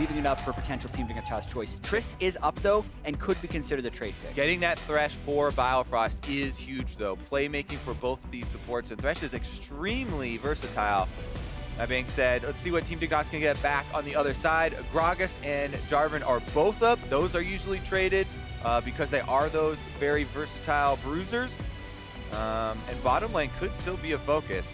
leaving it up for potential Team Dignitas choice. Trist is up, though, and could be considered the trade pick. Getting that Thresh for Biofrost is huge, though. Playmaking for both of these supports, and Thresh is extremely versatile. That being said, let's see what Team Dignitas can get back on the other side. Gragas and Jarvan are both up. Those are usually traded because they are those very versatile bruisers. And bottom lane could still be a focus.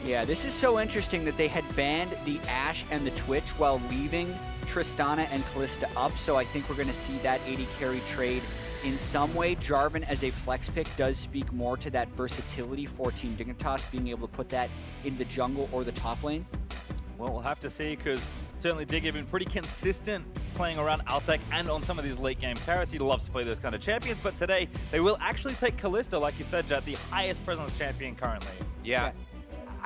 Yeah, this is so interesting that they had banned the Ashe and the Twitch while leaving Tristana and Kalista up, so I think we're going to see that AD carry trade in some way. Jarvan as a flex pick does speak more to that versatility for Team Dignitas, being able to put that in the jungle or the top lane. Well, we'll have to see, because certainly Dig have been pretty consistent playing around Altec and on some of these late game carries. He loves to play those kind of champions, but today they will actually take Kalista, like you said, Jatt, the highest presence champion currently. Yeah.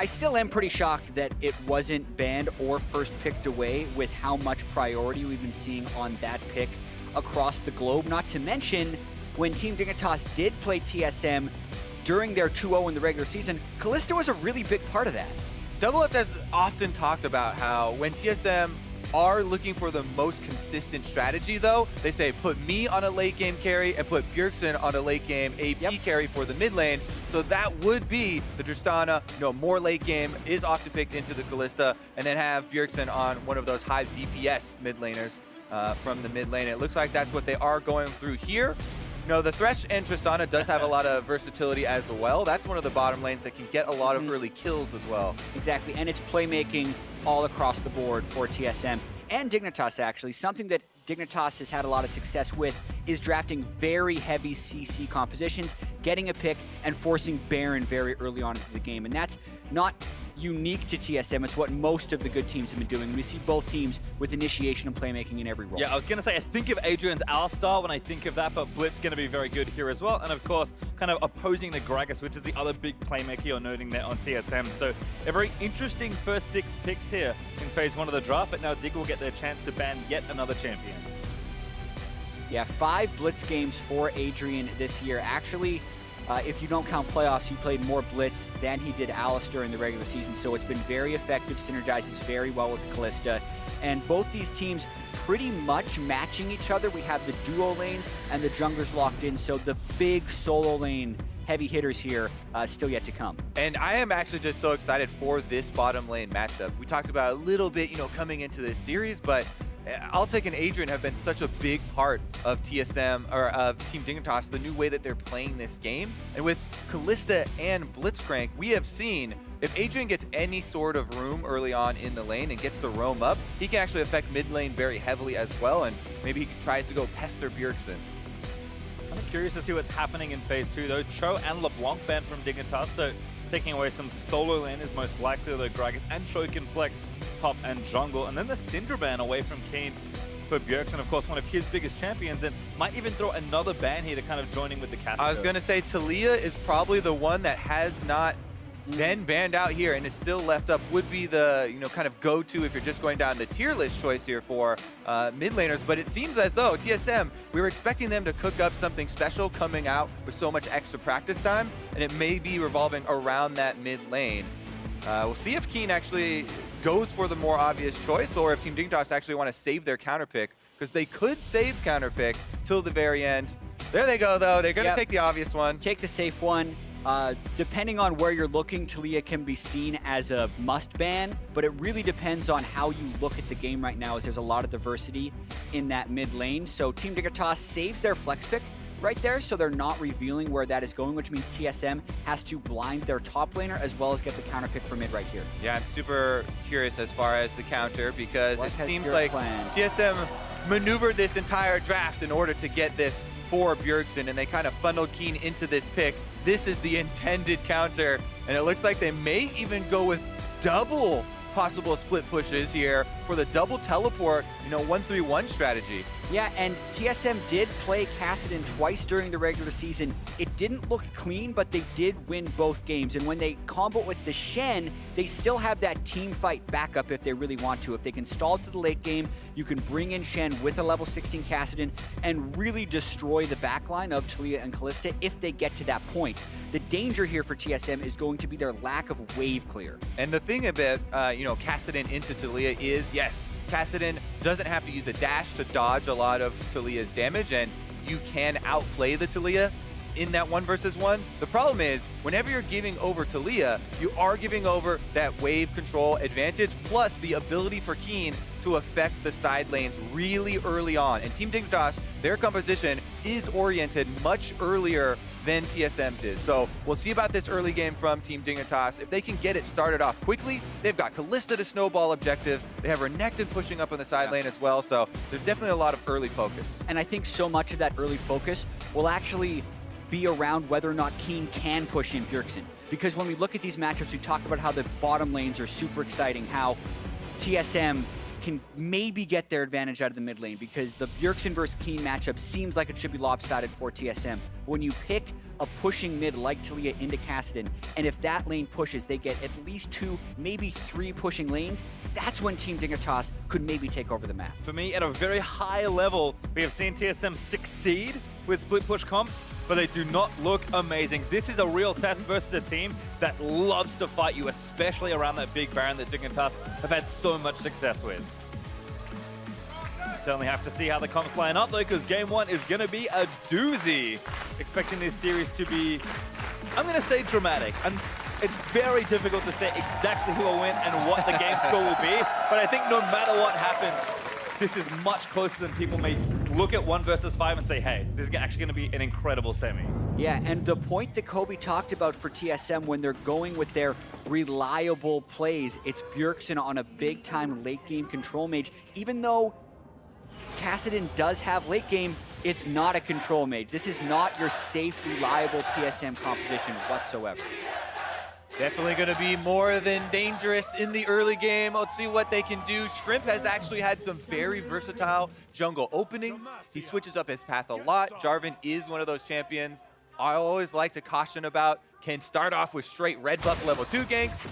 I still am pretty shocked that it wasn't banned or first picked away with how much priority we've been seeing on that pick across the globe. Not to mention, when Team Dignitas did play TSM during their 2-0 in the regular season, Kalista was a really big part of that. DoubleLift has often talked about how when TSM are looking for the most consistent strategy, though, they say put me on a late game carry and put Bjergsen on a late game AP carry for the mid lane. So that would be the Tristana, more late game is often picked into the Kalista, and then have Bjergsen on one of those high DPS mid laners from the mid lane. It looks like that's what they are going through here. The Thresh and Tristana does have a lot of versatility as well. That's one of the bottom lanes that can get a lot of early kills as well. Exactly, and it's playmaking all across the board for TSM and Dignitas, actually. Something that Dignitas has had a lot of success with is drafting very heavy CC compositions, getting a pick, and forcing Baron very early on into the game. And that's not unique to TSM. It's what most of the good teams have been doing. We see both teams with initiation and playmaking in every role. Yeah, I was going to say, I think of Adrian's Alistar when I think of that, but Blitz going to be very good here as well. And of course, kind of opposing the Gragas, which is the other big playmaker you're noting there on TSM. So a very interesting first 6 picks here in phase 1 of the draft, but now Dig will get their chance to ban yet another champion. Yeah, 5 Blitz games for Adrian this year. Actually, if you don't count playoffs, he played more Blitz than he did Alistar in the regular season, so it's been very effective, synergizes very well with Kalista. And both these teams pretty much matching each other. We have the duo lanes and the junglers locked in, so the big solo lane heavy hitters here still yet to come. And I am actually just so excited for this bottom lane matchup. We talked about it a little bit, coming into this series, but Altec and Adrian have been such a big part of TSM, or of Team Dignitas, the new way that they're playing this game. And with Kalista and Blitzcrank, we have seen if Adrian gets any sort of room early on in the lane and gets to roam up, he can actually affect mid lane very heavily as well, and maybe he tries to go pester Bjergsen. I'm curious to see what's happening in phase 2, though. Cho and LeBlanc banned from Dignitas, so taking away some solo lane is most likely, though Gragas and Cho can flex top and jungle. And then the Syndra ban away from Keane for Bjergsen, of course, one of his biggest champions, and might even throw another ban here to kind of joining with the Kassadin. I was going to say Taliyah is probably the one that has not been banned out here and is still left up. Would be the kind of go-to if you're just going down the tier list choice here for mid laners. But it seems as though TSM, we were expecting them to cook up something special coming out with so much extra practice time, and it may be revolving around that mid lane. We'll see if Keane actually goes for the more obvious choice, or if Team Dignitas actually want to save their counter pick, because they could save counter pick till the very end. There they go, though. They're going to take the obvious one. Take the safe one. Depending on where you're looking, Taliyah can be seen as a must ban, but it really depends on how you look at the game right now, as there's a lot of diversity in that mid lane. So Team Dignitas saves their flex pick right there, so they're not revealing where that is going, which means TSM has to blind their top laner as well as get the counter pick for mid right here. Yeah, I'm super curious as far as the counter, because it seems like TSM maneuvered this entire draft in order to get this for Bjergsen, and they kind of funneled Keane into this pick. This is the intended counter, and it looks like they may even go with double possible split pushes here for the double teleport, 1-3-1 strategy. Yeah, and TSM did play Kassadin twice during the regular season. It didn't look clean, but they did win both games. And when they combo with the Shen, they still have that team fight backup if they really want to. If they can stall to the late game, you can bring in Shen with a level 16 Kassadin and really destroy the backline of Taliyah and Kalista if they get to that point. The danger here for TSM is going to be their lack of wave clear. And the thing about, Kassadin into Taliyah is, yes, Kassadin doesn't have to use a dash to dodge a lot of Taliyah's damage, and you can outplay the Taliyah in that 1 versus 1. The problem is, whenever you're giving over Taliyah, you are giving over that wave control advantage, plus the ability for Keane to affect the side lanes really early on. And Team Dignitas, their composition is oriented much earlier than TSM's is. So we'll see about this early game from Team Dignitas. If they can get it started off quickly, they've got Kalista to snowball objectives. They have Renekton pushing up on the side lane as well. So there's definitely a lot of early focus. And I think so much of that early focus will actually be around whether or not Keane can push in Bjergsen. Because when we look at these matchups, we talk about how the bottom lanes are super exciting, how TSM can maybe get their advantage out of the mid lane, because the Bjergsen versus Keane matchup seems like it should be lopsided for TSM. When you pick a pushing mid like Taliyah into Kassadin, and if that lane pushes, they get at least 2, maybe 3 pushing lanes, that's when Team Dignitas could maybe take over the map. For me, at a very high level, we have seen TSM succeed with split push comps, but they do not look amazing. This is a real test versus a team that loves to fight you, especially around that big Baron that Dignitas have had so much success with. Certainly have to see how the comps line up though, because game 1 is going to be a doozy. Expecting this series to be, I'm going to say dramatic. And it's very difficult to say exactly who will win and what the game score will be, but I think no matter what happens, this is much closer than people may look at 1 versus 5 and say, hey, this is actually going to be an incredible semi. Yeah, and the point that Kobe talked about for TSM when they're going with their reliable plays, it's Bjergsen on a big-time late-game control mage. Even though Kassadin does have late game, it's not a control mage. This is not your safe, reliable TSM composition whatsoever. Definitely going to be more than dangerous in the early game. Let's see what they can do. Shrimp has actually had some very versatile jungle openings. He switches up his path a lot. Jarvan is one of those champions I always like to caution about. Can start off with straight red buff level 2 ganks.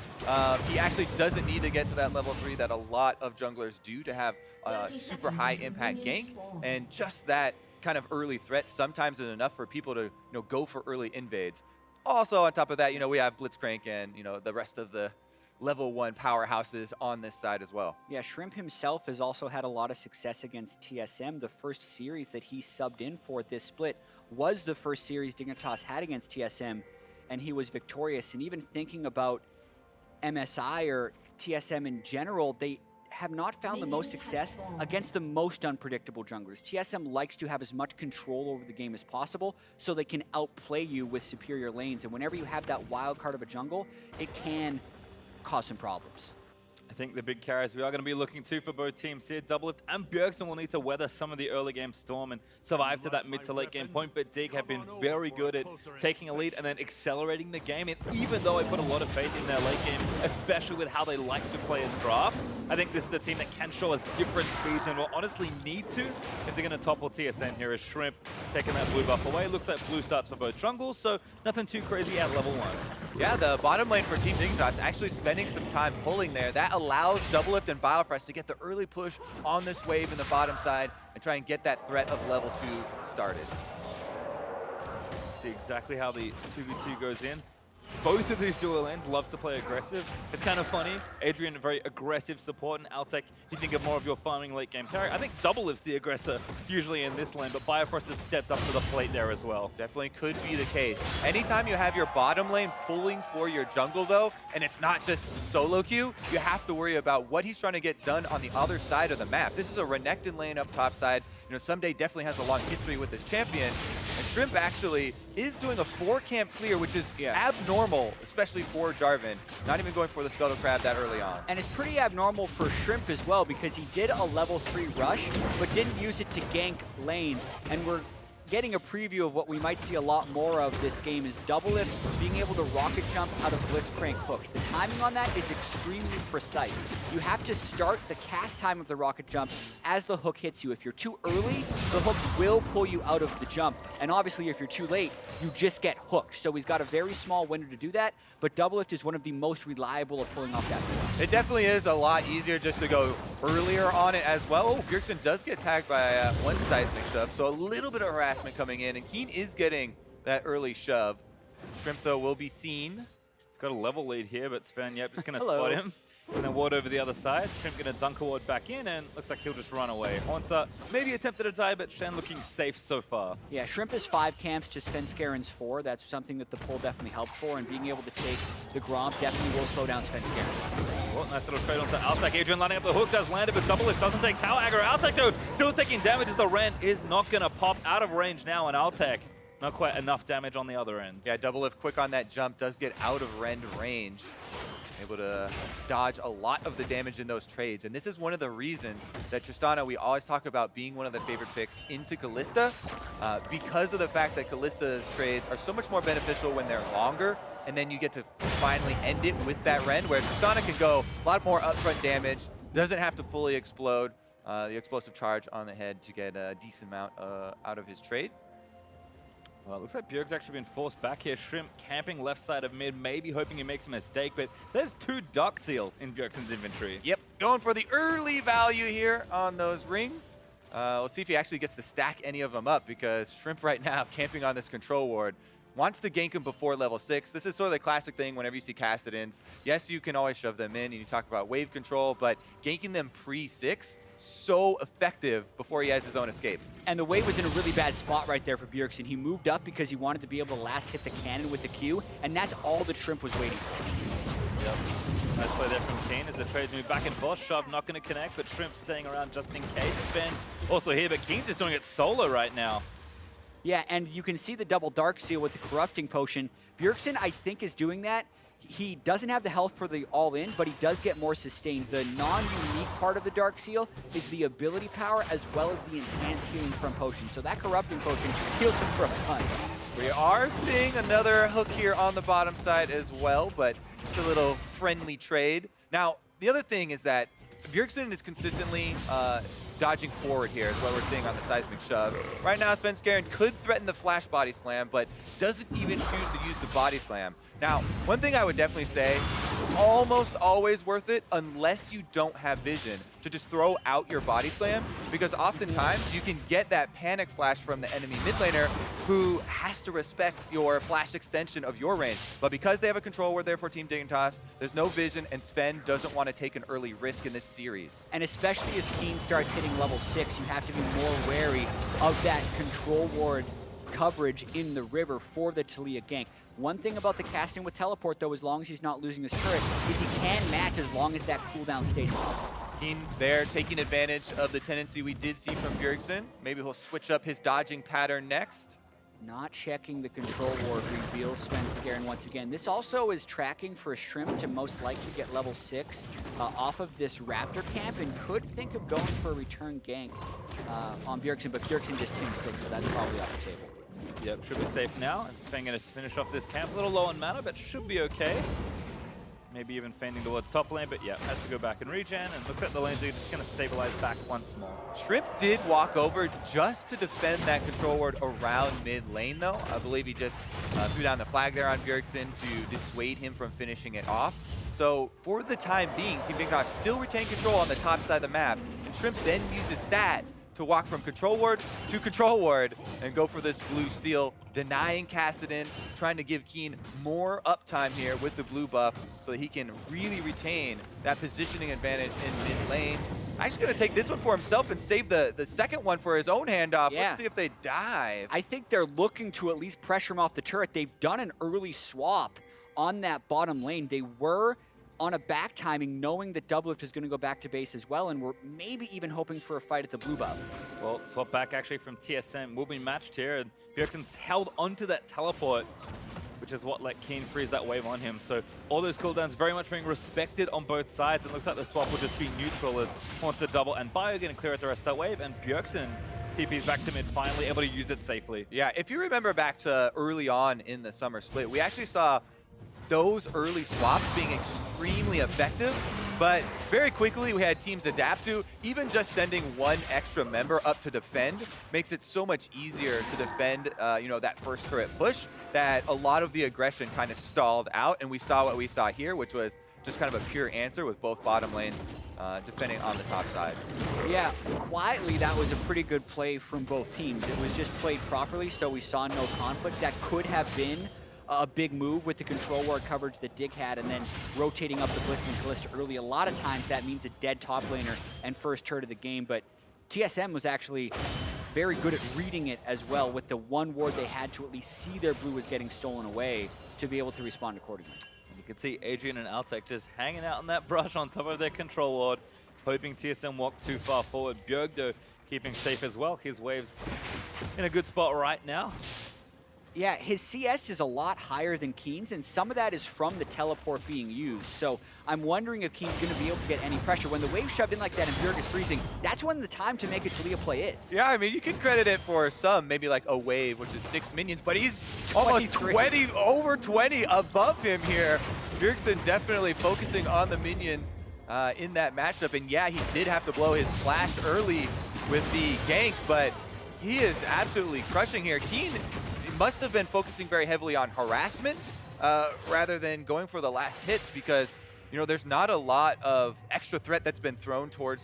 He actually doesn't need to get to that level 3 that a lot of junglers do to have a super high impact gank. And just that kind of early threat sometimes is enough for people to go for early invades. Also, on top of that, we have Blitzcrank and, the rest of the level 1 powerhouses on this side as well. Yeah, Shrimp himself has also had a lot of success against TSM. The first series that he subbed in for this split was the first series Dignitas had against TSM, and he was victorious. And even thinking about MSI or TSM in general, they have not found the most success against the most unpredictable junglers. TSM likes to have as much control over the game as possible so they can outplay you with superior lanes. And whenever you have that wild card of a jungle, it can cause some problems. I think the big carries we are going to be looking to for both teams here. DoubleLift and Bjergsen will need to weather some of the early game storm and survive to that mid to late game point, but Dig have been very good at taking a lead and then accelerating the game. And even though I put a lot of faith in their late game, especially with how they like to play in draft, I think this is a team that can show us different speeds and will honestly need to if they're going to topple TSM here. As Shrimp taking that blue buff away. Looks like blue starts for both jungles, so nothing too crazy at level 1. Yeah, the bottom lane for Team Dignitas actually spending some time pulling there. That allows DoubleLift and Biofrost to get the early push on this wave in the bottom side and try and get that threat of level 2 started. See exactly how the 2v2 goes in. Both of these dual lanes love to play aggressive. It's kind of funny. Adrian, a very aggressive support, and Altec, you think of more of your farming late game carry. I think DoubleLift's the aggressor usually in this lane, but Biofrost has stepped up to the plate there as well. Definitely could be the case. Anytime you have your bottom lane pulling for your jungle though, and it's not just solo queue, you have to worry about what he's trying to get done on the other side of the map. This is a Renekton lane up top side. Ssumday definitely has a long history with this champion. And Shrimp actually is doing a 4-camp clear, which is abnormal, especially for Jarvan. Not even going for the Scuttle Crab that early on. And it's pretty abnormal for Shrimp as well, because he did a level 3 rush, but didn't use it to gank lanes. And we're getting a preview of what we might see a lot more of this game is DoubleLift being able to rocket jump out of Blitzcrank hooks. The timing on that is extremely precise. You have to start the cast time of the rocket jump as the hook hits you. If you're too early, the hook will pull you out of the jump. And obviously, if you're too late, you just get hooked. So he's got a very small window to do that, but DoubleLift is one of the most reliable at pulling off that pull. It definitely is a lot easier just to go earlier on it as well. Oh, Bjergsen does get tagged by one seismic shove, so a little bit of harassment coming in, and Keane is getting that early shove. Shrimp, though, will be seen. He's got a level lead here, but Sven, just going to spot him. And then ward over the other side. Shrimp gonna dunk a ward back in, and looks like he'll just run away. Hauntzer maybe attempted a die, but Shen looking safe so far. Yeah, Shrimp is 5 camps to Svenskeren's 4. That's something that the pull definitely helped for, and being able to take the Gromp definitely will slow down Svenskeren. Well, nice little trade onto Altec. Adrian lining up the hook, does land it, but DoubleLift doesn't take tower aggro. Altec, though, still taking damage as the Ren is not gonna pop out of range now, and Altec not quite enough damage on the other end. Yeah, DoubleLift quick on that jump, does get out of Ren range. Able to dodge a lot of the damage in those trades. And this is one of the reasons that Tristana, we always talk about being one of the favorite picks into Kalista, because of the fact that Kalista's trades are so much more beneficial when they're longer, and then you get to finally end it with that Ren, where Tristana can go a lot more upfront damage, doesn't have to fully explode the explosive charge on the head to get a decent amount out of his trade. Well, it looks like Bjerg's actually been forced back here. Shrimp camping left side of mid, maybe hoping he makes a mistake, but there's 2 Dark Seals in Bjergsen's inventory. Yep, going for the early value here on those rings. We'll see if he actually gets to stack any of them up, because Shrimp right now, camping on this control ward, wants to gank him before level 6. This is sort of the classic thing whenever you see Kassadins. Yes, you can always shove them in, and you talk about wave control, but ganking them pre-6, so effective before he has his own escape. And the wave was in a really bad spot right there for Bjergsen. He moved up because he wanted to be able to last hit the cannon with the Q, and that's all that Shrimp was waiting for. Yep. Nice play there from Keane as the trades move back and forth. Shove not going to connect, but Shrimp staying around just in case. Sven also here, but Keane's just doing it solo right now. Yeah, and you can see the double Dark Seal with the Corrupting Potion. Bjergsen, I think, is doing that. He doesn't have the health for the all-in, but he does get more sustained. The non-unique part of the Dark Seal is the ability power as well as the enhanced healing from Potion. So that Corrupting Potion heals him for a ton. We are seeing another hook here on the bottom side as well, but it's a little friendly trade. Now, the other thing is that Bjergsen is consistently dodging forward here is what we're seeing on the seismic shove. Right now, Svenskeren could threaten the flash body slam, but doesn't even choose to use the body slam. Now, one thing I would definitely say, it's almost always worth it unless you don't have vision to just throw out your body slam, because oftentimes you can get that panic flash from the enemy mid laner who has to respect your flash extension of your range. But because they have a control ward there for Team Dignitas, there's no vision, and Sven doesn't want to take an early risk in this series. And especially as Keane starts hitting level 6, you have to be more wary of that control ward coverage in the river for the Taliyah gank. One thing about the casting with teleport, though, as long as he's not losing his turret, is he can match as long as that cooldown stays up. Keane there taking advantage of the tendency we did see from Bjergsen. Maybe he'll switch up his dodging pattern next. Not checking the control ward reveals Svenskeren once again. This also is tracking for a Shrimp to most likely get level 6 off of this Raptor camp, and could think of going for a return gank on Bjergsen, but Bjergsen just pinged 6, so that's probably off the table. Yep, should be safe now. Sven going to finish off this camp. A little low on mana, but should be okay. Maybe even feigning towards top lane, but yeah, has to go back and regen, and looks like the lanes are just going to stabilize back once more. Shrimp did walk over just to defend that control ward around mid lane, though. I believe he just threw down the flag there on Bjergsen to dissuade him from finishing it off. So for the time being, Team Dignitas still retain control on the top side of the map, and Shrimp then uses that to walk from control ward to control ward and go for this blue steal, denying Kassadin, trying to give Keane more uptime here with the blue buff so that he can really retain that positioning advantage in mid lane. Actually going to take this one for himself and save the second one for his own handoff. Yeah. Let's see if they dive. I think they're looking to at least pressure him off the turret. They've done an early swap on that bottom lane. They were on a back timing, knowing that DoubleLift is going to go back to base as well, and we're maybe even hoping for a fight at the blue buff. Well, swap back actually from TSM will be matched here, and Bjergsen's held onto that teleport, which is what let Keane freeze that wave on him. So all those cooldowns very much being respected on both sides. It looks like the swap will just be neutral as Hauntzer double and Bio going to clear out the rest of that wave, and Bjergsen TP's back to mid, finally able to use it safely. Yeah, if you remember back to early on in the summer split, we actually saw those early swaps being extremely effective, but very quickly we had teams adapt to even just sending one extra member up to defend makes it so much easier to defend you know, that first turret push, that a lot of the aggression kind of stalled out, and we saw what we saw here, which was just kind of a pure answer with both bottom lanes defending on the top side. Yeah, quietly that was a pretty good play from both teams. It was just played properly, so we saw no conflict. That could have been a big move with the control ward coverage that Dig had, and then rotating up the Blitz and Kalista early. A lot of times that means a dead top laner and first turret of the game, but TSM was actually very good at reading it as well. With the one ward they had to at least see their blue was getting stolen away to be able to respond accordingly. You can see Adrian and Altec just hanging out on that brush on top of their control ward, hoping TSM walk too far forward. Bjerg, though, keeping safe as well. His wave's in a good spot right now. Yeah, his CS is a lot higher than Keane's, and some of that is from the teleport being used. So I'm wondering if Keane's going to be able to get any pressure. When the wave shoved in like that and Bjerg is freezing, that's when the time to make a Taliyah play is. Yeah, I mean, you can credit it for some, maybe like a wave, which is 6 minions, but he's almost 20, over 20 above him here. Bjergsen definitely focusing on the minions in that matchup. And yeah, he did have to blow his flash early with the gank, but he is absolutely crushing here. Keane must have been focusing very heavily on harassment rather than going for the last hits, because you know there's not a lot of extra threat that's been thrown towards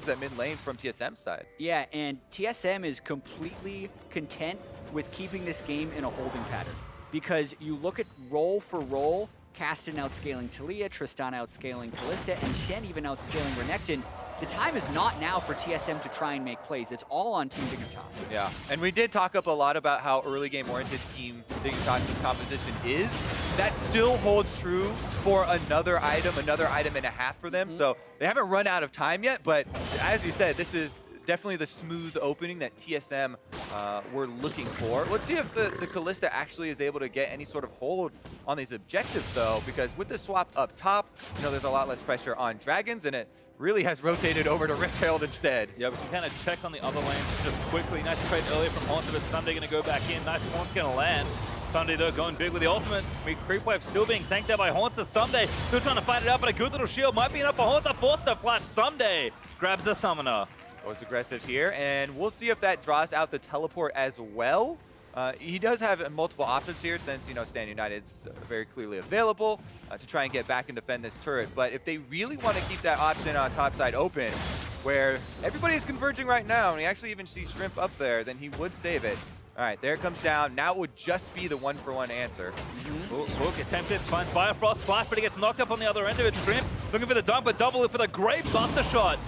that mid lane from TSM's side. Yeah, and TSM is completely content with keeping this game in a holding pattern, because you look at role for role, Kassadin outscaling Taliyah, Tristana outscaling Kalista, and Shen even outscaling Renekton. The time is not now for TSM to try and make plays. It's all on Team Dignitas. Yeah, and we did talk up a lot about how early game-oriented Team Dignitas' composition is. That still holds true for another item and a half for them. So they haven't run out of time yet, but as you said, this is definitely the smooth opening that TSM were looking for. Let's see if the Kalista actually is able to get any sort of hold on these objectives, though, because with the swap up top, you know, there's a lot less pressure on Dragons, and it really has rotated over to Rift Herald instead. Yeah, we can kind of check on the other lanes just quickly. Nice trade earlier from Hauntzer, but Ssumday going to go back in. Nice taunt's going to land. Ssumday, though, going big with the ultimate. Creep wave still being tanked there by Hauntzer. Ssumday still trying to fight it out, but a good little shield might be enough for Hauntzer. Forced to flash. Ssumday grabs the summoner. Goes aggressive here, and we'll see if that draws out the teleport as well. He does have multiple options here, since, you know, Stand United's very clearly available to try and get back and defend this turret. But if they really want to keep that option on top side open, where everybody is converging right now, and we actually even see Shrimp up there, then he would save it. All right, there it comes down. Now it would just be the one-for-one answer. Hook attempted, finds Biofrost flash, but he gets knocked up on the other end of it. Shrimp looking for the dump, but DoubleLift for the great buster shot.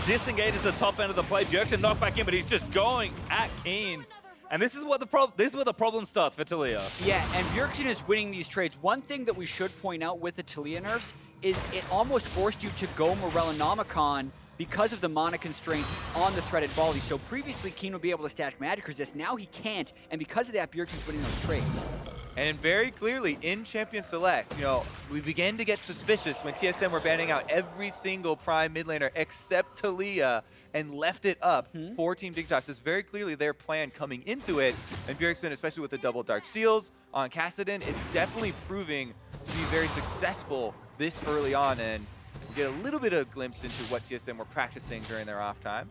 Disengages the top end of the play. Bjergsen knocked back in, but he's just going at Keane. And this is where the problem starts for Taliyah. Yeah, and Bjergsen is winning these trades. One thing that we should point out with the Taliyah nerfs is it almost forced you to go Morellonomicon because of the mana constraints on the threaded volley. So previously, Keane would be able to stack magic resist. Now he can't, and because of that, Bjergsen's winning those trades. And very clearly, in Champion Select, you know, we began to get suspicious when TSM were banning out every single prime mid laner except Taliyah and left it up for Team Dignitas. It's very clearly their plan coming into it. And Bjergsen, especially with the double Dark Seals on Kassadin, it's definitely proving to be very successful this early on. And we get a little bit of a glimpse into what TSM were practicing during their off time.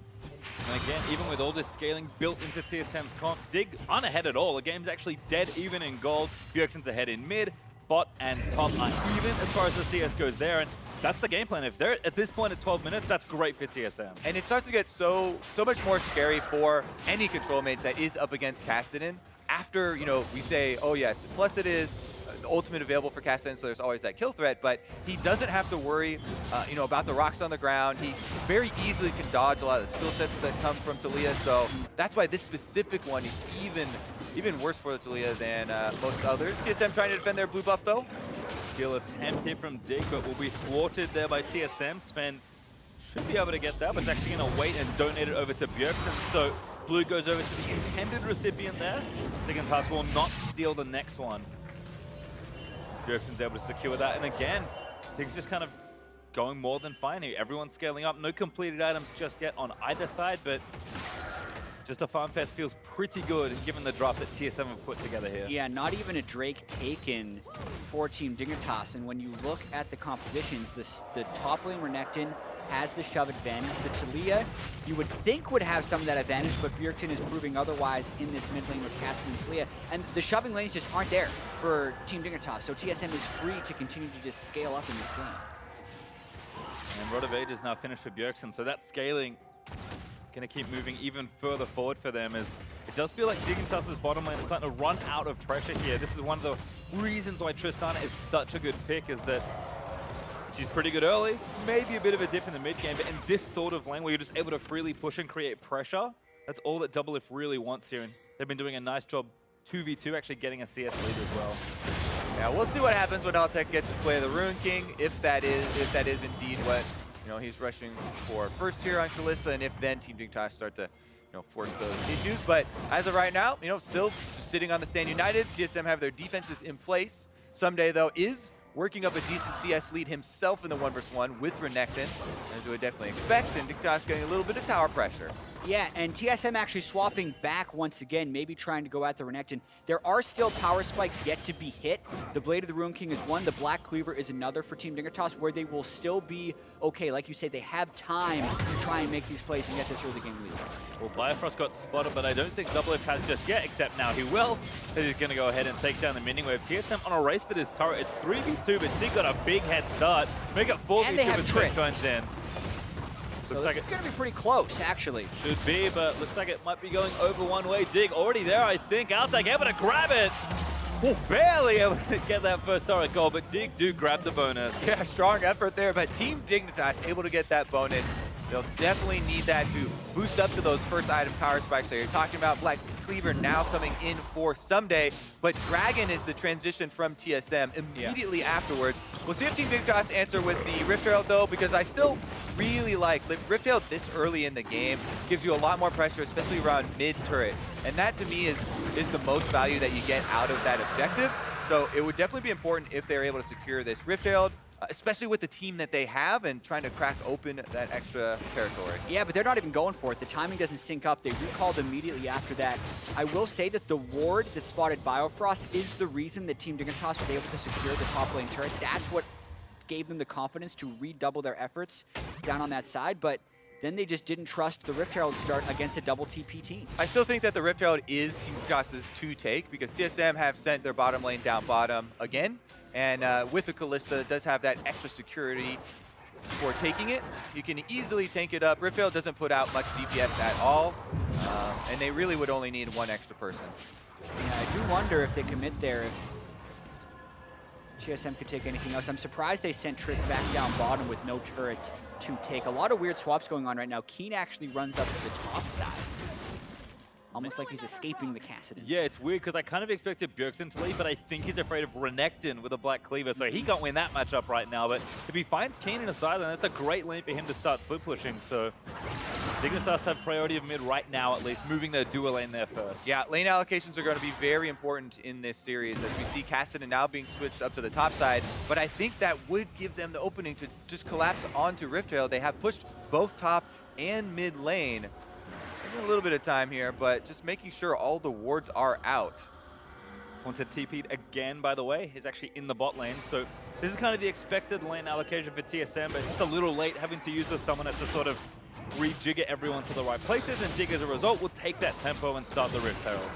And again, even with all this scaling built into TSM's comp, Dig aren't ahead at all. The game's actually dead even in gold. Bjergsen's ahead in mid, bot and top are even as far as the CS goes there. And that's the game plan. If they're at this point at 12 minutes, that's great for TSM. And it starts to get so much more scary for any control mates that is up against Kassadin. After, you know, we say, oh yes, plus it is the ultimate available for Kassadin, so there's always that kill threat, but he doesn't have to worry, you know, about the rocks on the ground. He very easily can dodge a lot of the skill sets that come from Taliyah, so that's why this specific one is even worse for the Taliyah than most others. TSM trying to defend their blue buff, though. Steal attempt here from Dig, but will be thwarted there by TSM. Sven should be able to get that, but it's actually going to wait and donate it over to Bjergsen, so blue goes over to the intended recipient there. Dignitas will not steal the next one. Bjergsen's able to secure that, and again, things just kind of going more than fine here. Everyone's scaling up. No completed items just yet on either side, but just a farm fest feels pretty good given the drop that TSM have put together here. Yeah, not even a Drake taken for Team Dignitas. And when you look at the compositions, the top lane Renekton has the shove advantage. The Taliyah, you would think would have some of that advantage, but Bjergsen is proving otherwise in this mid lane with Kassadin and Taliyah. And the shoving lanes just aren't there for Team Dignitas. So TSM is free to continue to just scale up in this game. And Rod of Age is now finished for Bjergsen, so that scaling going to keep moving even further forward for them as it It does feel like Dignitas' bottom lane is starting to run out of pressure here. This is one of the reasons why Tristana is such a good pick, is that she's pretty good early, maybe a bit of a dip in the mid game, but in this sort of lane where you're just able to freely push and create pressure, that's all that DoubleLift really wants here. And they've been doing a nice job 2v2, actually getting a CS lead as well. Yeah, we'll see what happens when Altec gets his play of the Rune King, if that is indeed what he's rushing for first here on Kalista, and if then Team Dignitas start to force those issues. But as of right now, still just sitting on the stand united. TSM have their defenses in place. Ssumday, though, is working up a decent CS lead himself in the 1v1 with Renekton, as we would definitely expect, and Dignitas getting a little bit of tower pressure. Yeah, and TSM actually swapping back once again, maybe trying to go at the Renekton. There are still power spikes yet to be hit. The Blade of the Rune King is one, the Black Cleaver is another for Team Dignitas, where they will still be okay. Like you say, they have time to try and make these plays and get this early game lead. Well, Biofrost got spotted, but I don't think DoubleLift has just yet, except now he will. He's going to go ahead and take down the minion wave. TSM on a race for this turret. It's 3v2, but Dig got a big head start. Make it 4v2 and they have with Trist. joins in. So this is going to be pretty close, actually. Should be, but looks like it might be going over one way. Dig already there, I think. Altec able to grab it. Barely able to get that first turret goal, but Dig do grab the bonus. Yeah, strong effort there, but Team Dignitas able to get that bonus. They'll definitely need that to boost up to those first item power spikes that you're talking about. Black Cleaver now coming in for Ssumday, but Dragon is the transition from TSM immediately afterwards. We'll see if Team Dignitas answer with the Rift Herald though, because I still really like Rift Herald this early in the game. Gives you a lot more pressure, especially around mid turret. And that to me is the most value that you get out of that objective. So it would definitely be important if they're able to secure this Rift Herald, especially with the team that they have and trying to crack open that extra territory. Yeah, but they're not even going for it. The timing doesn't sync up. They recalled immediately after that. I will say that the ward that spotted Biofrost is the reason that Team Dignitas was able to secure the top lane turret. That's what gave them the confidence to redouble their efforts down on that side, but then they just didn't trust the Rift Herald start against a double TP team. I still think that the Rift Herald is Team Dignitas' to take, because TSM have sent their bottom lane down bottom again. And with the Kalista, it does have that extra security for taking it. You can easily tank it up. Rift Herald doesn't put out much DPS at all, and they really would only need one extra person. Yeah, I do wonder if they commit there, if TSM could take anything else. I'm surprised they sent Trist back down bottom with no turret to take. A lot of weird swaps going on right now. Keane actually runs up to the top side, almost like he's escaping the Kassadin. Yeah, it's weird because I kind of expected Bjergsen to leave, but I think he's afraid of Renekton with a Black Cleaver, so he can't win that matchup right now. But if he finds Keane in a side lane, that's a great lane for him to start split pushing. So Dignitas have priority of mid right now, at least, moving their dual lane there first. Yeah, lane allocations are going to be very important in this series, as we see Kassadin now being switched up to the top side. But I think that would give them the opening to just collapse onto Rift Herald. They have pushed both top and mid lane. A little bit of time here, but just making sure all the wards are out. Hauntzer TP'd again, by the way. He's actually in the bot lane, so this is kind of the expected lane allocation for TSM, but just a little late having to use the summoner to sort of rejigger everyone to the right places, and Dig, as a result, will take that tempo and start the Rift Herald.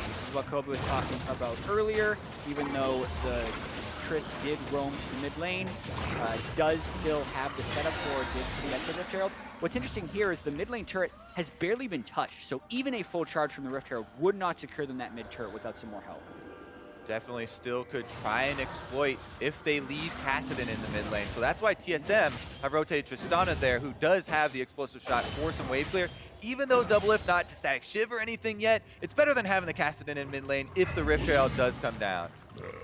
This is what Kobe was talking about earlier. Even though the Trist did roam to the mid lane, does still have the setup for Dig to get the Rift Herald. What's interesting here is the mid lane turret has barely been touched, so even a full charge from the Rift Herald would not secure them that mid turret without some more help. Definitely still could try and exploit if they leave Kassadin in the mid lane. So that's why TSM have rotated Tristana there, who does have the explosive shot for some wave clear. Even though DoubleLift not to static shiv or anything yet, it's better than having the Kassadin in mid lane if the Rift Herald does come down.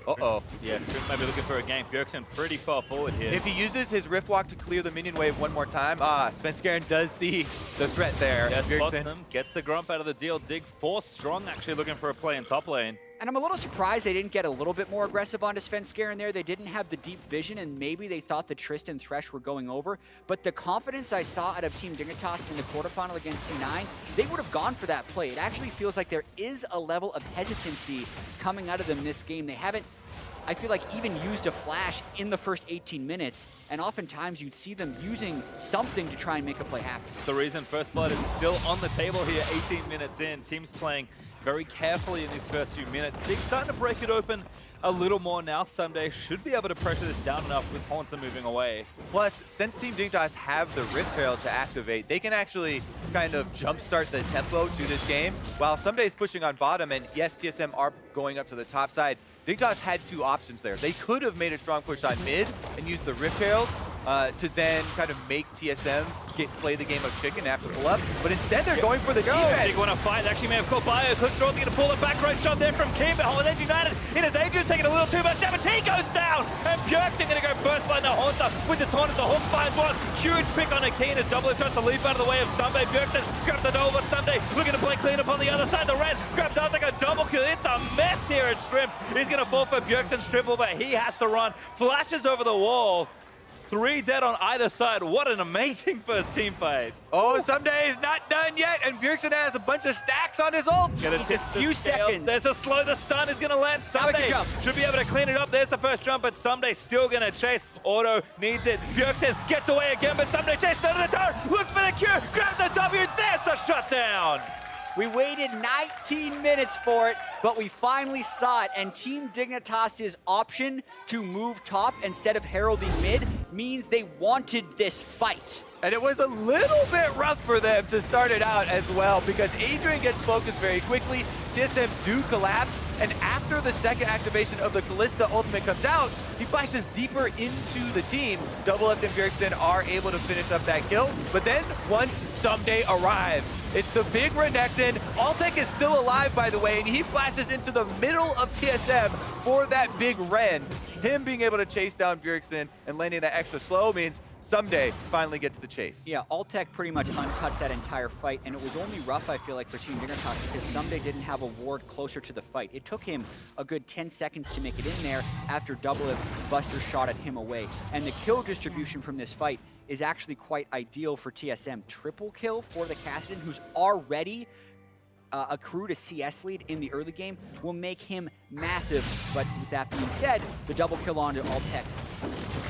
Uh-oh. Yeah, Trist might be looking for a gank. Bjergsen pretty far forward here. If he uses his Rift Walk to clear the minion wave one more time, Svenskeren does see the threat there. Yeah, spots them, gets the Grump out of the deal. Dig 4 strong, actually looking for a play in top lane. And I'm a little surprised they didn't get a little bit more aggressive onto Svenskeren there. They didn't have the deep vision, and maybe they thought the Trist and Thresh were going over. But the confidence I saw out of Team Dignitas in the quarterfinal against C9, they would have gone for that play. It actually feels like there is a level of hesitancy coming out of them this game. They haven't, I feel like, even used a flash in the first 18 minutes, and oftentimes you'd see them using something to try and make a play happen. It's the reason First Blood is still on the table here, 18 minutes in. Teams playing very carefully in these first few minutes. Dig's starting to break it open a little more now. Ssumday should be able to pressure this down enough with Hauntzer moving away. Plus, since Team Dignitas have the Rift Herald to activate, they can actually kind of jumpstart the tempo to this game. While Ssumday is pushing on bottom, and yes, TSM are going up to the top side, Dignitas had two options there. They could have made a strong push on mid and used the Rift Herald to then kind of make TSM play the game of chicken and have to pull up. But instead, they're going for the defense. Big one to fight. They actually may have caught Biofrost. Going to pull a back right shot there from Keane, but Holland United in as Adrian taking a little too much damage. He goes down, and Bjergsen going to go burst by the Hauntzer with the taunt as the hook finds one. Huge pick on a Keane as DoubleLift tries to leap out of the way of Ssumday. Bjergsen grabs the double, but Ssumday looking to play clean up on the other side. The red grabs Altec a double kill. It's a mess here at Shrimp. He's going to fall for Bjergsen's triple, but he has to run. Flashes over the wall. 3 dead on either side. What an amazing first team fight. Oh, Ssumday is not done yet, and Bjergsen has a bunch of stacks on his ult. It's a few seconds. There's a slow. The stun is going to land. Ssumday should be able to clean it up. There's the first jump, but Ssumday still going to chase. Auto needs it. Bjergsen gets away again, but Ssumday chases under the tower. Looks for the Q. Grabs the W. There's the shutdown. We waited 19 minutes for it, but we finally saw it, and Team Dignitas' option to move top instead of heralding mid means they wanted this fight. And it was a little bit rough for them to start it out as well, because Adrian gets focused very quickly, TSM do collapse, and after the second activation of the Kalista ultimate comes out, he flashes deeper into the team. DoubleLift and Bjergsen are able to finish up that kill, but then once Ssumday arrives, it's the big Renekton. Altec is still alive, by the way, and he flashes into the middle of TSM for that big Ren. Him being able to chase down Bjergsen and landing that extra slow means Ssumday finally gets the chase. Yeah, Altec pretty much untouched that entire fight, and it was only rough, I feel like, for Team Dignitas because Ssumday didn't have a ward closer to the fight. It took him a good 10 seconds to make it in there after DoubleLift Buster shot at him away. And the kill distribution from this fight is actually quite ideal for TSM. Triple kill for the Kassadin, who's already accrued a CS lead in the early game, will make him massive. But with that being said, the double kill onto Altec's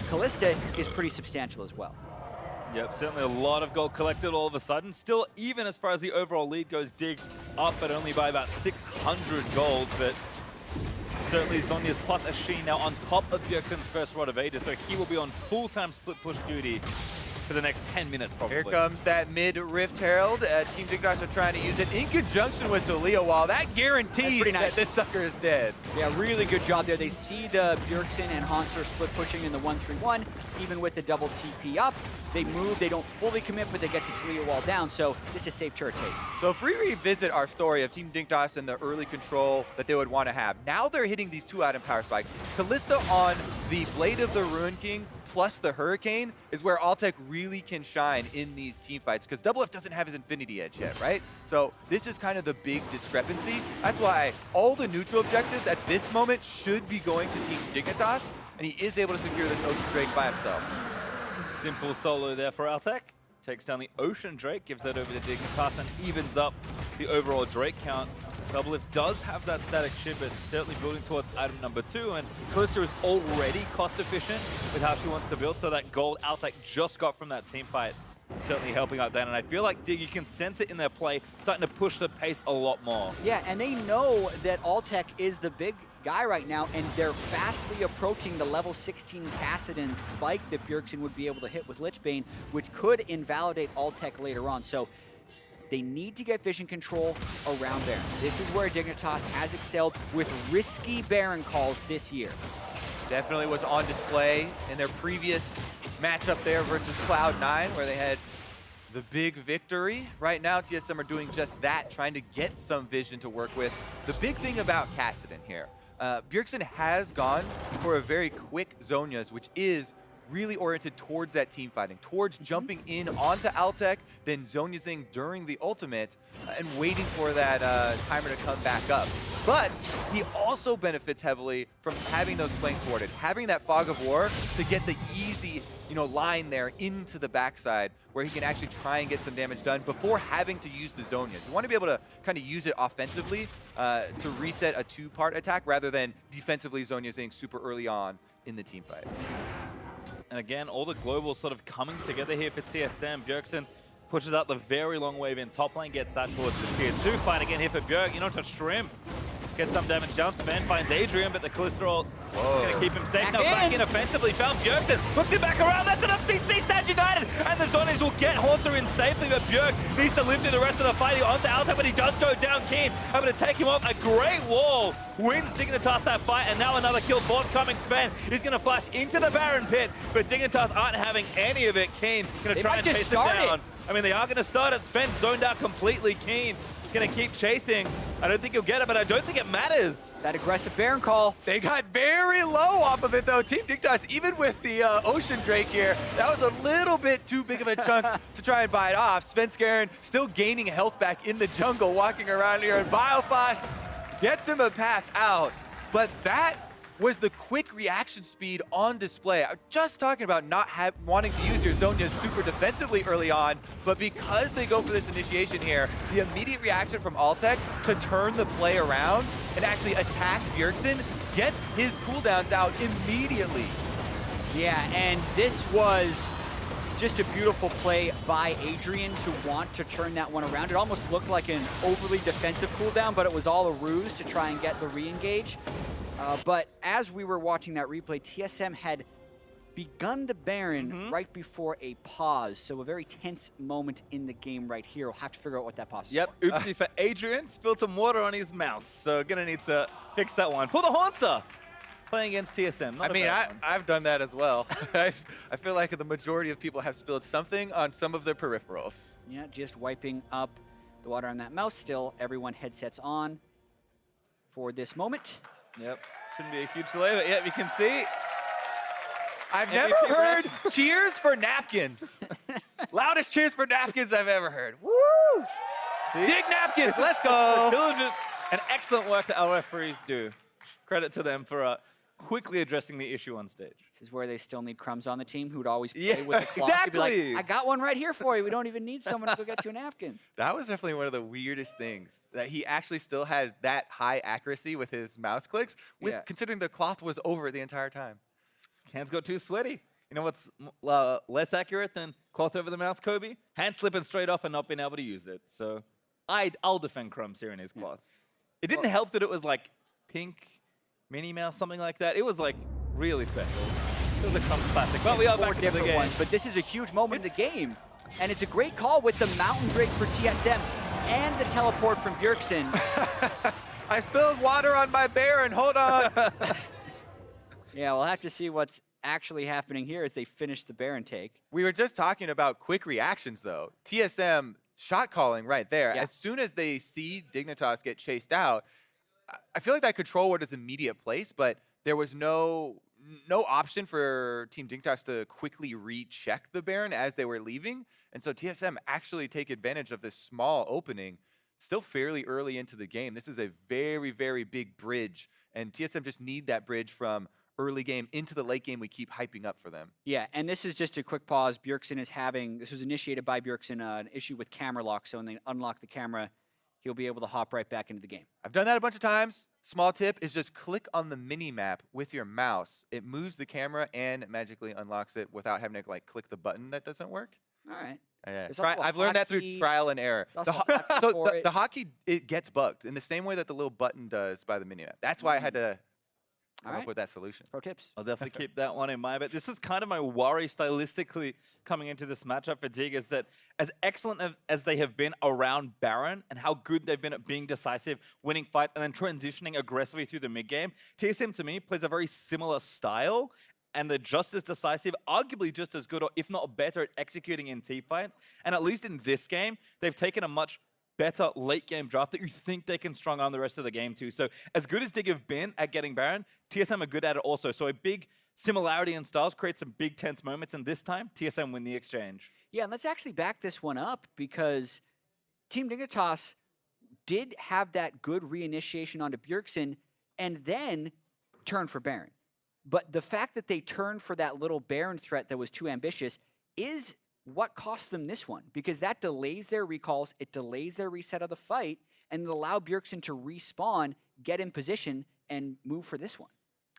Kalista is pretty substantial as well. Yep, certainly a lot of gold collected all of a sudden. Still, even as far as the overall lead goes, Dig up, but only by about 600 gold. But certainly Zhonya's plus a Shen now on top of Bjergsen's first rod of Aegis, so he will be on full-time split push duty for the next 10 minutes, probably. Here comes that mid Rift Herald. Team Dignitas are trying to use it in conjunction with Taliyah Wall. That guarantees that this sucker is dead. Yeah, really good job there. They see the Bjergsen and Hauntzer split pushing in the 1-3-1, even with the double TP up. They move, they don't fully commit, but they get the Taliyah Wall down, so just a safe turret take. So if we revisit our story of Team Dignitas and the early control that they would want to have, now they're hitting these 2-item power spikes. Kalista on the Blade of the Ruin King plus the Hurricane is where Altec really can shine in these team fights, because DoubleLift doesn't have his Infinity Edge yet, right? So this is kind of the big discrepancy. That's why all the neutral objectives at this moment should be going to Team Dignitas, and he is able to secure this Ocean Drake by himself. Simple solo there for Altec. Takes down the Ocean Drake, gives that over to Dignitas, and evens up the overall Drake count. DoubleLift does have that static ship, but certainly building towards item number 2, and Kalista is already cost efficient with how she wants to build, so that gold Altec just got from that team fight certainly helping out then, and I feel like Dig, you can sense it in their play, starting to push the pace a lot more. Yeah, and they know that Altec is the big guy right now, and they're fastly approaching the level 16 Kassadin spike that Bjergsen would be able to hit with Lichbane, which could invalidate Altec later on. So they need to get vision control around there. This is where Dignitas has excelled with risky Baron calls this year. Definitely was on display in their previous matchup there versus Cloud9, where they had the big victory. Right now, TSM are doing just that, trying to get some vision to work with. The big thing about Kassadin here, Bjergsen has gone for a very quick Zhonya's, which is really oriented towards that team fighting, towards jumping in onto Altec, then Zhonya'sing during the ultimate, and waiting for that timer to come back up. But he also benefits heavily from having those flanks warded, having that fog of war to get the easy, line there into the backside where he can actually try and get some damage done before having to use the Zhonyas. You want to be able to kind of use it offensively to reset a two-part attack rather than defensively Zhonya'sing super early on in the team fight. And again, all the globals sort of coming together here for TSM. Bjergsen pushes out the very long wave in top lane, gets that towards the tier 2 fight again here for Bjerg. To Shrimp. Get some damage down. Sven finds Adrian, but the Kalista ult is going to keep him safe. Now back in offensively. Found Bjergsen. Looks him back around. That's enough. CC stands united. And the Zonies will get Hauntzer in safely, but Bjerg needs to live through the rest of the fight. Onto Altec, but he does go down. Keane able to take him off. A great wall. Wins Dignitas that fight, and now another kill. Forthcoming. Sven is going to flash into the Baron pit, but Dignitas aren't having any of it. Keane going to try and chase him down. I mean, they are going to start it. Sven zoned out completely. Keane going to keep chasing. I don't think he'll get it, but I don't think it matters. That aggressive Baron call. They got very low off of it, though. Team Dignitas, even with the Ocean Drake here, that was a little bit too big of a chunk to try and buy it off. Svenskeren still gaining health back in the jungle, walking around here, and Biofrost gets him a path out. But that was the quick reaction speed on display. I'm just talking about not wanting to use your Zhonya super defensively early on, but because they go for this initiation here, the immediate reaction from Altec to turn the play around and actually attack Bjergsen gets his cooldowns out immediately. Yeah, and this was just a beautiful play by Adrian to want to turn that one around. It almost looked like an overly defensive cooldown, but it was all a ruse to try and get the re-engage. But as we were watching that replay, TSM had begun the Baron right before a pause. So a very tense moment in the game right here. We'll have to figure out what that pause is. Yep, oopsie for Adrian. Spilled some water on his mouse. So gonna need to fix that one. Pull the Hauntzer. Playing against TSM. I mean, I've done that as well. I feel like the majority of people have spilled something on some of their peripherals. Yeah, just wiping up the water on that mouse. Still, everyone headsets on for this moment. Yep, shouldn't be a huge delay, but yep, you can see. I've never heard cheers for napkins. Loudest cheers for napkins I've ever heard. Woo! See? Dig napkins, let's go. Diligent and excellent work that our referees do. Credit to them for quickly addressing the issue on stage. This is where they still need crumbs on the team who'd always play with the clock. Exactly. Be like, I got one right here for you. We don't even need someone to go get you a napkin. That was definitely one of the weirdest things, that he actually still had that high accuracy with his mouse clicks, considering the cloth was over the entire time. Hands got too sweaty. You know what's less accurate than cloth over the mouse, Kobe? Hand slipping straight off and not being able to use it. So I'll defend crumbs here in his cloth. It didn't help that it was like pink, Minnie Mouse, something like that. It was like really special. It was a Crumbs classic. But we are back into the game. Ones, but this is a huge moment in the game. And it's a great call with the Mountain Drake for TSM and the teleport from Bjergsen. I spilled water on my Baron, hold on. Yeah, we'll have to see what's actually happening here as they finish the Baron take. We were just talking about quick reactions, though. TSM shot calling right there. Yeah. As soon as they see Dignitas get chased out, I feel like that control ward is immediate place, but there was no option for Team Dignitas to quickly recheck the Baron as they were leaving. And so TSM actually take advantage of this small opening still fairly early into the game. This is a very, very big bridge, and TSM just need that bridge from early game into the late game. We keep hyping up for them. Yeah, and this is just a quick pause. Bjergsen is having, this was initiated by Bjergsen, an issue with camera lock, so when they unlock the camera, he'll be able to hop right back into the game. I've done that a bunch of times. Small tip is just click on the mini-map with your mouse. It moves the camera and magically unlocks it without having to like click the button that doesn't work. All right. Yeah. I've learned that through trial and error. The hotkey, it gets bugged in the same way that the little button does by the mini-map. That's why I had to come up with that solution. Pro tips. I'll definitely keep that one in mind. But this was kind of my worry stylistically coming into this matchup for Dig, is that as excellent as they have been around Baron and how good they've been at being decisive, winning fights, and then transitioning aggressively through the mid-game, TSM to me plays a very similar style, and they're just as decisive, arguably just as good, or if not better, at executing in team fights. And at least in this game, they've taken a much better late game draft that you think they can strong arm the rest of the game too. So as good as Dig have been at getting Baron, TSM are good at it also. So a big similarity in styles creates some big tense moments, and this time, TSM win the exchange. Yeah, and let's actually back this one up, because Team Dignitas did have that good reinitiation onto Bjergsen and then turn for Baron. But the fact that they turned for that little Baron threat that was too ambitious is what cost them this one, because that delays their recalls, it delays their reset of the fight, and it allowed Bjergsen to respawn, get in position, and move for this one.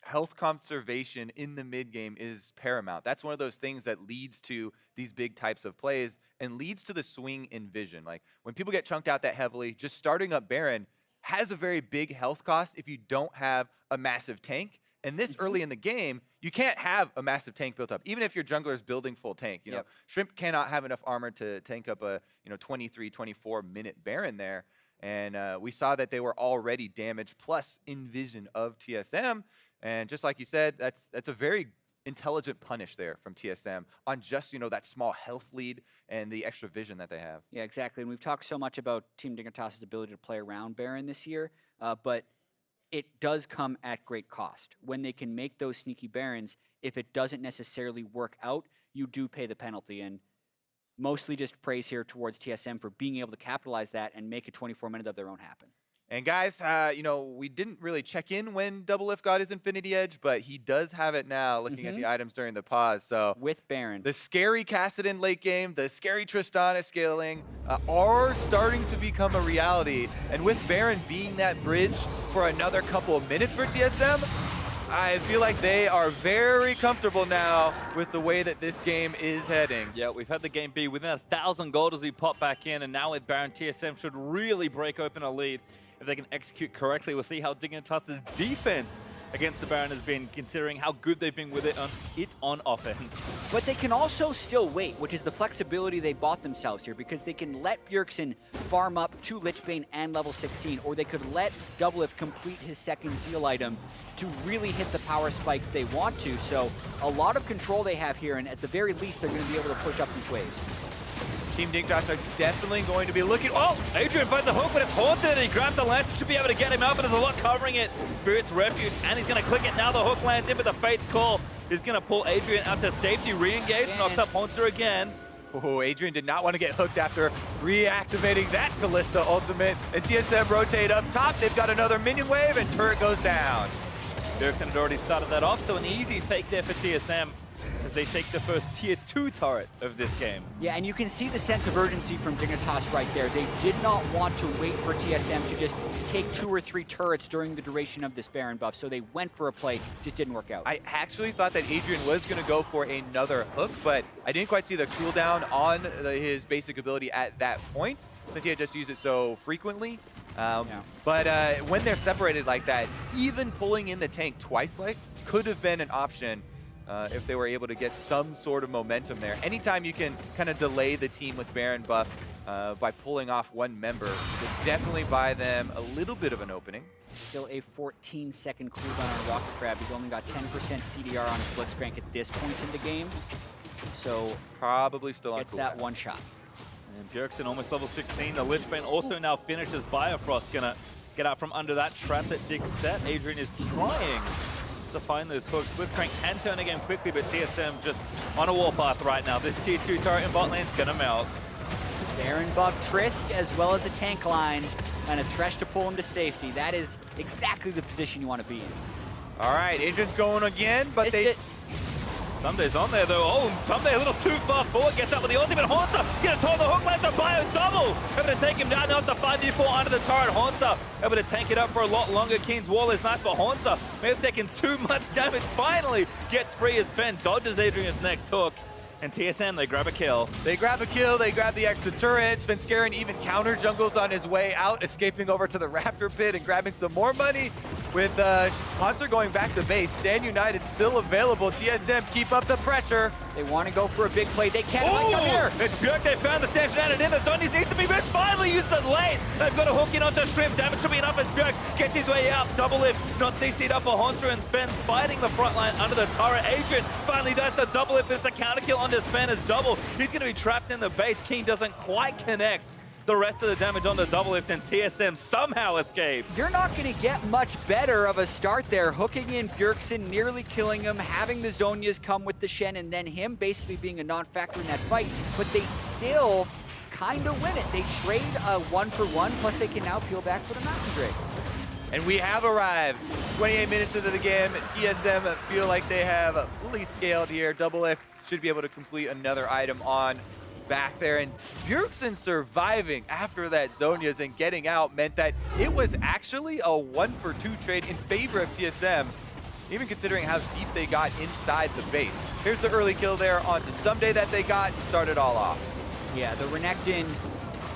Health conservation in the mid game is paramount. That's one of those things that leads to these big types of plays and leads to the swing in vision. Like when people get chunked out that heavily, just starting up Baron has a very big health cost if you don't have a massive tank. And this early in the game, you can't have a massive tank built up, even if your jungler is building full tank. You know, Shrimp cannot have enough armor to tank up a 23, 24-minute Baron there. And we saw that they were already damaged, plus in vision of TSM. And just like you said, that's a very intelligent punish there from TSM on just, that small health lead and the extra vision that they have. Yeah, exactly. And we've talked so much about Team Dignitas' ability to play around Baron this year, but it does come at great cost. When they can make those sneaky Barons, if it doesn't necessarily work out, you do pay the penalty. And mostly just praise here towards TSM for being able to capitalize that and make a 24-minute of their own happen. And guys, we didn't really check in when DoubleLift got his Infinity Edge, but he does have it now, looking at the items during the pause. So with Baron, the scary Kassadin late game, the scary Tristana scaling are starting to become a reality. And with Baron being that bridge for another couple of minutes for TSM, I feel like they are very comfortable now with the way that this game is heading. Yeah, we've had the game be within 1,000 gold as we pop back in, and now with Baron, TSM should really break open a lead. If they can execute correctly, we'll see how Dignitas' defense against the Baron has been, considering how good they've been with it on offense. But they can also still wait, which is the flexibility they bought themselves here, because they can let Bjergsen farm up to Lichbane and level 16, or they could let DoubleLift complete his second Zeal item to really hit the power spikes they want to. So a lot of control they have here, and at the very least, they're going to be able to push up these waves. Team Dignitas are definitely going to be looking. Oh, Adrian finds the hook, but it's Hauntzer, and he grabs the lance. Should be able to get him out, but there's a lot covering it. Spirit's Refuge, and he's going to click it. Now the hook lands in, but the Fate's Call is going to pull Adrian out to safety. Re-engage, knocks up Hauntzer again. Oh, Adrian did not want to get hooked after reactivating that Kalista ultimate. And TSM rotate up top. They've got another minion wave, and turret goes down. Bjergsen had already started that off, so an easy take there for TSM as they take the first tier 2 turret of this game. Yeah, and you can see the sense of urgency from Dignitas right there. They did not want to wait for TSM to just take 2 or 3 turrets during the duration of this Baron buff, so they went for a play, just didn't work out. I actually thought that Adrian was going to go for another hook, but I didn't quite see the cooldown on his basic ability at that point, since he had just used it so frequently. But when they're separated like that, even pulling in the tank twice could have been an option. If they were able to get some sort of momentum there. Anytime you can kind of delay the team with Baron buff by pulling off one member, would definitely buy them a little bit of an opening. Still a 14-second cooldown on Rocket Crab. He's only got 10% CDR on his Blitzcrank at this point in the game. So probably still on gets that one shot. And Bjergsen almost level 16. The Lichbane also now finishes. Biofrost gonna get out from under that trap that Dig set. Adrian is trying to find those hooks. Blitzcrank can turn again quickly, but TSM just on a warpath right now. This tier 2 turret in bot lane's gonna melt. Baron buff Trist as well as a tank line and a Thresh to pull him to safety. That is exactly the position you want to be in. All right, Adrian's going again, but Ssumday's on there though. Oh, Ssumday a little too far forward, gets up with the ultimate. Hauntzer gonna toe the hook, left to Bio double. Able to take him down. Now it's a 5v4 under the turret. Hauntzer able to tank it up for a lot longer. Keane's wall is nice, but Hauntzer may have taken too much damage. Finally gets free as Sven dodges Adrian's next hook. And TSM, they grab a kill. They grab a kill, they grab the extra turret. Svenskeren even counter jungles on his way out, escaping over to the Raptor pit and grabbing some more money. With Hauntzer going back to base, Stand United still available. TSM keep up the pressure. They want to go for a big play. They can't come here. It's Bjerg. They found the Stand United in. The Zonies needs to be missed. Finally used it late. They've got a hook in onto Shrimp. Damage should be enough as Bjerg gets his way out. DoubleLift not CC'd up for Hauntzer, and Sven fighting the front line under the turret. Adrian finally does the DoubleLift. It's a counter kill onto Sven as double. He's going to be trapped in the base. Keane doesn't quite connect the rest of the damage on the DoubleLift, and TSM somehow escape. You're not going to get much better of a start there. Hooking in Bjergsen, nearly killing him, having the Zhonya's come with the Shen, and then him basically being a non-factor in that fight. But they still kind of win it. They trade a 1-for-1, plus they can now peel back for the Mountain Drake. And we have arrived. 28 minutes into the game, TSM feel like they have fully scaled here. DoubleLift should be able to complete another item on back there, and Bjergsen surviving after that Zhonya's and getting out meant that it was actually a 1-for-2 trade in favor of TSM, even considering how deep they got inside the base. Here's the early kill there onto Ssumday that they got to start it all off. Yeah, the Renekton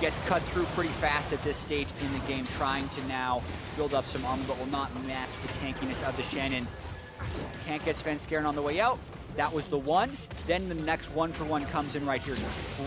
Gets cut through pretty fast at this stage in the game, trying to now build up some armor, but will not match the tankiness of the Shen. And can't get Svenskeren on the way out. That was the one. Then the next 1-for-1 comes in right here.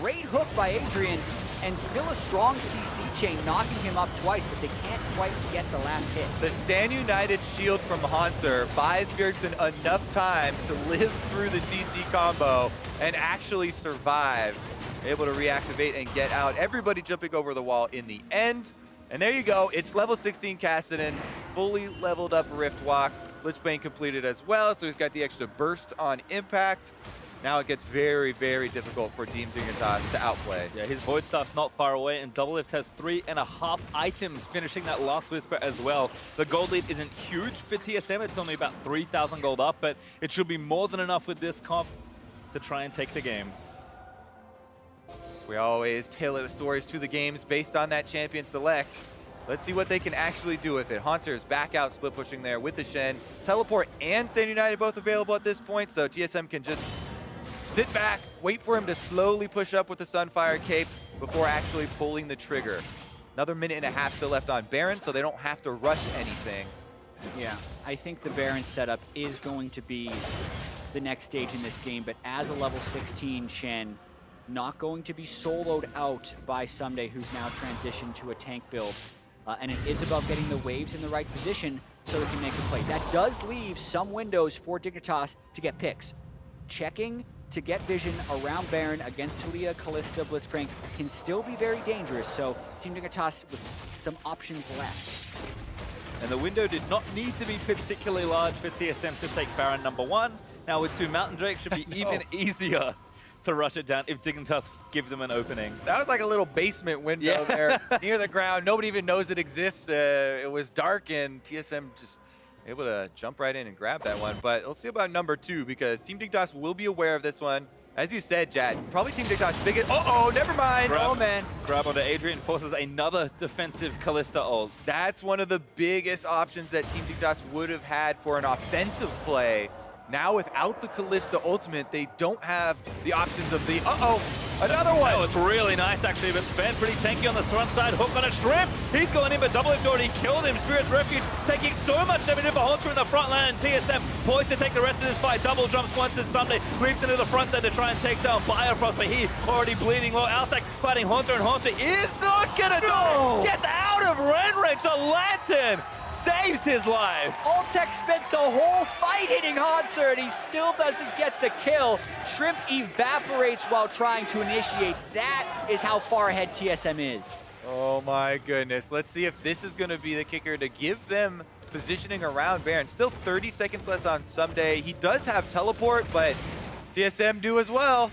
Great hook by Adrian, and still a strong CC chain, knocking him up twice, but they can't quite get the last hit. The Stand United shield from Hauntzer buys Bjergsen enough time to live through the CC combo and actually survive. Able to reactivate and get out. Everybody jumping over the wall in the end. And there you go. It's level 16 Kassadin, fully leveled up Riftwalk. Blitzcrank completed as well, so he's got the extra burst on impact. Now it gets very, very difficult for Team Dignitas to outplay. Yeah, his Void Staff's not far away, and DoubleLift has 3.5 items, finishing that last Whisper as well. The gold lead isn't huge for TSM. It's only about 3,000 gold up, but it should be more than enough with this comp to try and take the game. We always tailor the stories to the games based on that champion select. Let's see what they can actually do with it. Hauntzer is back out split pushing there with the Shen. Teleport and Stand United both available at this point, so TSM can just sit back, wait for him to slowly push up with the Sunfire Cape before actually pulling the trigger. Another minute and a half still left on Baron, so they don't have to rush anything. Yeah, I think the Baron setup is going to be the next stage in this game, but as a level 16 Shen, not going to be soloed out by Ssumday, who's now transitioned to a tank build. And it is about getting the waves in the right position so they can make a play. That does leave some windows for Dignitas to get picks. Checking to get vision around Baron against Taliyah, Kalista, Blitzcrank can still be very dangerous, so Team Dignitas with some options left. And the window did not need to be particularly large for TSM to take Baron #1. Now with 2 Mountain Drakes should be even easier to rush it down if Dignitas give them an opening. That was like a little basement window there near the ground. Nobody even knows it exists. It was dark, and TSM just able to jump right in and grab that one. But let's see about #2, because Team Dignitas will be aware of this one. As you said, Jatt, probably Team Dignitas' biggest... Uh-oh, never mind. Oh, man. Grab onto Adrian, forces another defensive Kalista ult. That's one of the biggest options that Team Dignitas would have had for an offensive play. Now, without the Kalista ultimate, they don't have the options of the... Uh-oh, another one! That was really nice, actually, but Sven pretty tanky on the front side. Hook on a Shrimp. He's going in, but DoubleLift already killed him. Spirit's Refuge taking so much damage for Hauntzer in the front line. TSM poised to take the rest of this fight. Double jumps once as Ssumday leaps into the front side to try and take down Biofrost, but he already bleeding low. Altec fighting Hauntzer, and Hauntzer is not gonna die. Gets out of Ren range. The Lantern saves his life. Altec spent the whole fight hitting Hauntzer, and he still doesn't get the kill. Shrimp evaporates while trying to initiate. That is how far ahead TSM is. Oh my goodness. Let's see if this is going to be the kicker to give them positioning around Baron. Still 30 seconds left on Ssumday. He does have teleport, but TSM do as well.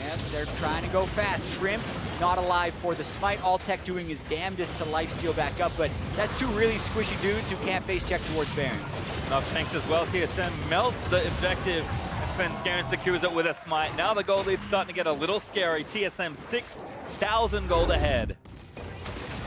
And they're trying to go fast. Shrimp not alive for the smite. Altec doing his damnedest to lifesteal back up, but that's 2 really squishy dudes who can't face check towards Baron. Enough tanks as well. TSM melt the objective, and Svenskeren secures it with a smite. Now the gold lead's starting to get a little scary. TSM 6,000 gold ahead.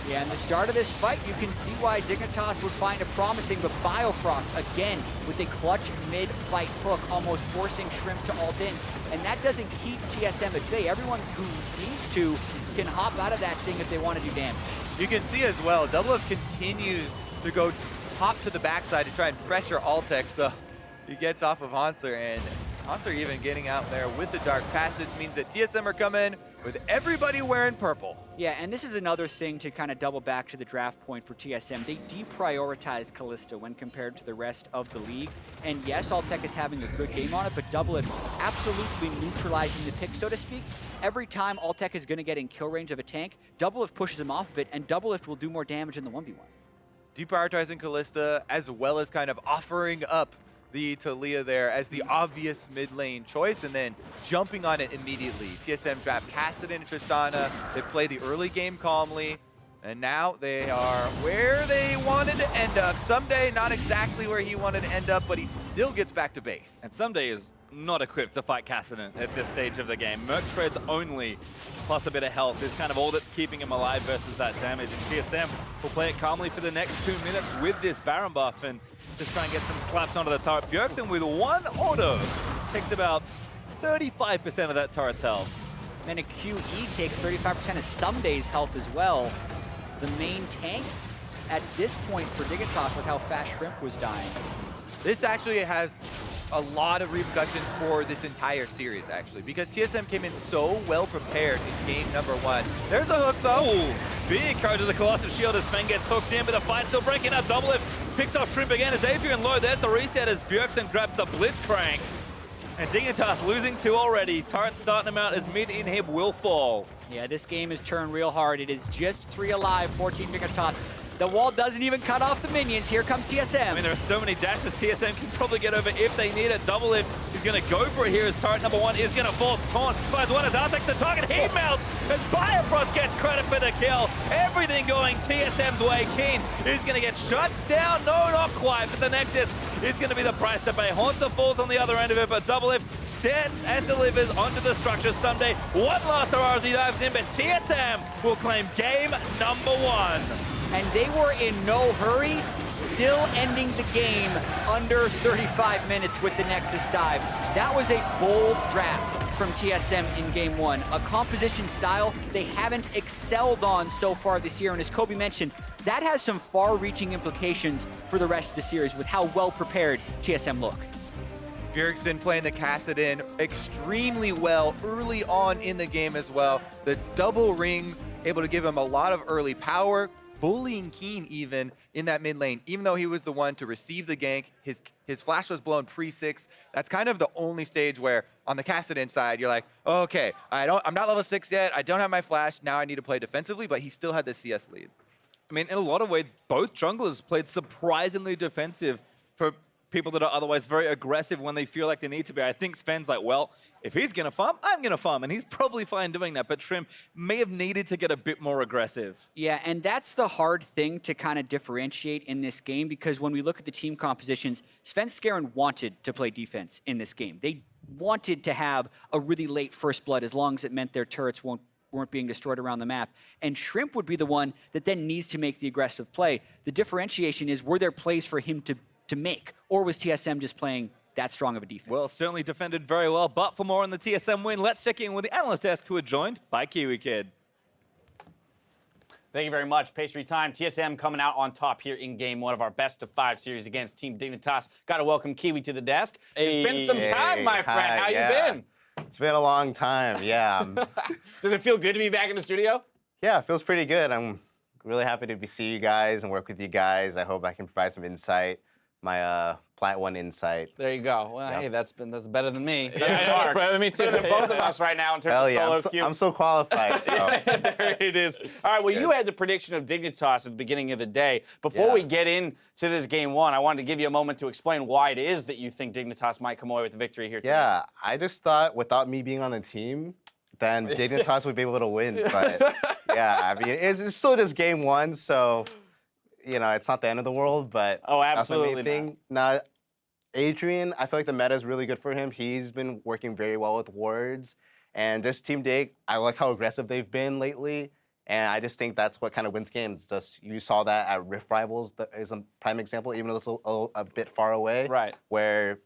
Yeah, in the start of this fight, you can see why Dignitas would find it promising, but Biofrost, again, with a clutch mid-fight hook, almost forcing Shrimp to ult in. And that doesn't keep TSM at bay. Everyone who needs to can hop out of that thing if they want to do damage. You can see as well, DoubleLift continues to go hop to the backside to try and pressure Altec, so he gets off of Hauntzer, and Hauntzer even getting out there with the Dark Passage means that TSM are coming with everybody wearing purple. Yeah, and this is another thing to kind of double back to the draft point for TSM. They deprioritized Kalista when compared to the rest of the league. And yes, Altec is having a good game on it, but DoubleLift absolutely neutralizing the pick, so to speak. Every time Altec is going to get in kill range of a tank, DoubleLift pushes him off of it, and DoubleLift will do more damage in the 1v1. Deprioritizing Kalista, as well as kind of offering up the Taliyah there as the obvious mid lane choice, and then jumping on it immediately. TSM draft Kassadin and Tristana. They play the early game calmly, and now they are where they wanted to end up. Ssumday, not exactly where he wanted to end up, but he still gets back to base. And Ssumday is not equipped to fight Kassadin at this stage of the game. Merc Shred's only, plus a bit of health, is kind of all that's keeping him alive versus that damage. And TSM will play it calmly for the next 2 minutes with this Baron buff, and just try and get some slaps onto the turret. Bjergsen with 1 auto takes about 35% of that turret's health. Then a QE takes 35% of Ssumday's health as well. The main tank at this point for Dignitas with how fast Shrimp was dying. This actually has a lot of repercussions for this entire series, actually, because TSM came in so well prepared in game number 1. There's a hook, though. Ooh, big code to the Colossus Shield as Sven gets hooked in, but the fight still breaking up. DoubleLift picks off Shrimp again as Adrian low. There's the reset as Bjergsen grabs the Blitzcrank. And Dignitas losing 2 already. Turret starting them out as mid-inhib will fall. Yeah, this game is turned real hard. It is just 3 alive, 14 Dignitas. The wall doesn't even cut off the minions. Here comes TSM. I mean, there are so many dashes TSM can probably get over if they need it. DoubleLift is going to go for it here as turret number 1 is going to fall. Taunt finds one as Altec the target. He melts as Biofrost gets credit for the kill. Everything going TSM's way. Keane is going to get shut down. No, not quite, but the Nexus is going to be the price to pay. Hauntzer falls on the other end of it, but DoubleLift stands and delivers onto the structure. Ssumday, one last hurrah as he dives in, but TSM will claim game number 1. And they were in no hurry, still ending the game under 35 minutes with the Nexus dive. That was a bold draft from TSM in game 1, a composition style they haven't excelled on so far this year. And as Kobe mentioned, that has some far-reaching implications for the rest of the series with how well prepared TSM look. Bjergsen playing the Kassadin extremely well early on in the game as well. The double rings able to give him a lot of early power, bullying Keane even in that mid lane. Even though he was the one to receive the gank, his flash was blown pre-6. That's kind of the only stage where on the Kassadin side, you're like, oh, okay, I'm not level 6 yet, I don't have my flash, now I need to play defensively, but he still had the CS lead. I mean, in a lot of ways, both junglers played surprisingly defensive for people that are otherwise very aggressive when they feel like they need to be. I think Sven's like, well, if he's going to farm, I'm going to farm. And he's probably fine doing that. But Shrimp may have needed to get a bit more aggressive. Yeah, and that's the hard thing to kind of differentiate in this game, because when we look at the team compositions, Svenskeren wanted to play defense in this game. They wanted to have a really late first blood as long as it meant their turrets weren't being destroyed around the map. And Shrimp would be the one that then needs to make the aggressive play. The differentiation is, were there plays for him to make, or was TSM just playing that strong of a defense? Well, certainly defended very well, but for more on the TSM win, let's check in with the analyst desk who are joined by Kiwi Kid. Thank you very much. PastryTime. TSM coming out on top here in game 1 of our best of 5 series against Team Dignitas. Got to welcome Kiwi to the desk. It's been some time, my friend. How you been? It's been a long time, yeah. Does it feel good to be back in the studio? Yeah, it feels pretty good. I'm really happy to see you guys and work with you guys. I hope I can provide some insight, my Plat 1 insight. There you go. Well, Yep. hey, that's better than me. Yeah, better than me too. Better than both of us right now in terms Hell of yeah, solo queue. I'm so qualified. So. There it is. All right, well, you had the prediction of Dignitas at the beginning of the day. Before we get into this game 1, I wanted to give you a moment to explain why it is that you think Dignitas might come away with the victory here tonight. Yeah, I just thought without me being on the team, then Dignitas would be able to win. But yeah, I mean, it's still just game 1, so you know, it's not the end of the world. But Oh, that's the main absolutely thing. Now, Adrian, I feel like the meta is really good for him. He's been working very well with wards. And just Team Dig, I like how aggressive they've been lately. And I just think that's what kind of wins games. Just you saw that at Rift Rivals, that is a prime example, even though it's a bit far away. Right. Where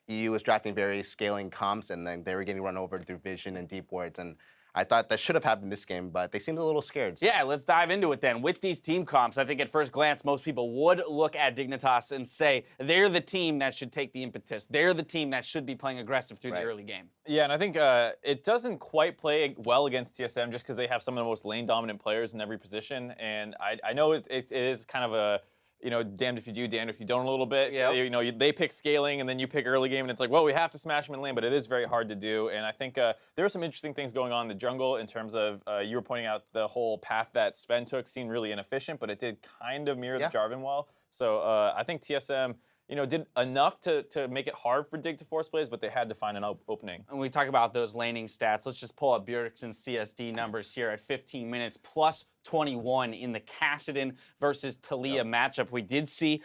EU was drafting very scaling comps, and then they were getting run over through vision and deep wards. And I thought that should have happened this game, but they seemed a little scared. So. Yeah, let's dive into it then. With these team comps, I think at first glance, most people would look at Dignitas and say they're the team that should take the impetus. They're the team that should be playing aggressive through the early game. Yeah, and I think it doesn't quite play well against TSM just because they have some of the most lane-dominant players in every position. And I know it is kind of a, you know, damned if you do, damned if you don't a little bit. Yep. You know, they pick scaling, and then you pick early game, and it's like, well, we have to smash them in lane, but it is very hard to do. And I think there are some interesting things going on in the jungle in terms of, you were pointing out the whole path that Sven took seemed really inefficient, but it did kind of mirror the Jarvan wall. So I think TSM, you know, did enough to make it hard for Dig to force plays, but they had to find an opening. And we talk about those laning stats. Let's just pull up Bjergsen's CSD numbers here at 15 minutes, plus 21 in the Kassadin versus Taliyah matchup. We did see,